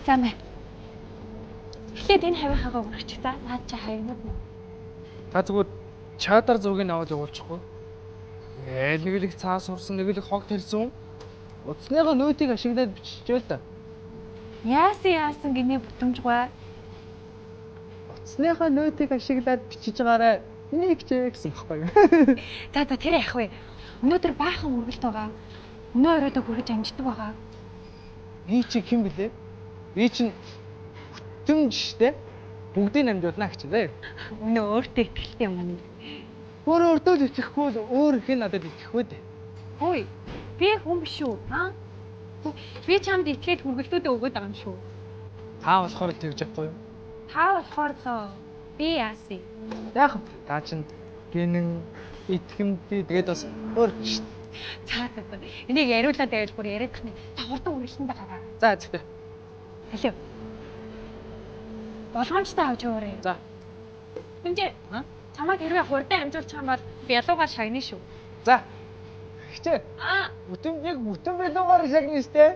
За мэ. Эхлээд энэ хавийнхаагаа өгч. За наад чи хавийнууд нь. Та зүгээр чадар зургийг аваад явуулчихгүй. Нэг л их цаа сурсан, нэг л их хог талсан. Утасныхаа нөтийг ашиглаад биччихвэл та. Яасан гинэ бүтэмжгүй. Утасныхаа нөтийг ашиглаад бичиж байгаарай. Энийг ч гэсэн баггүй. За тэр яах вэ? Өнөөдөр баахан үргэлт байгаа. Өнөө оройдоо хүрэж амждаг байгаа. Би чи хэн блэ? Би чинь бүтэмж штэ. Бүгдийг амжуулна гэж дээ. Өнөө өөртөө ихтэй юм аа. Өөртөө л итгэхгүй л өөр хэн надад итгэх вэ? Хөөе. Би хүн биш үү? Аа? Би чамд итгээд хүргэлтүүдээ өгөөд байгаа юм шүү. Та болохоор тэгж чадахгүй юу? Та болохоор лоо. Би яасан? Яг та чинь гинэн итгэмтэй тэгээд бас өөр штэ. За. Энийг яриулаад байвал бүр яриад тахны. Та хурдан үргэлжлэн байгаа. За зөвхөн. Алуу. Болгоомжтой авч өгөөрэй. За. Хэмжээ. Чамайг хэрвээ хурдан амжуулчих юм бол би ялуугаар шагна шүү. За. Хичээ. Бүтэн яг бүтэн байлуугаар шагна штэ.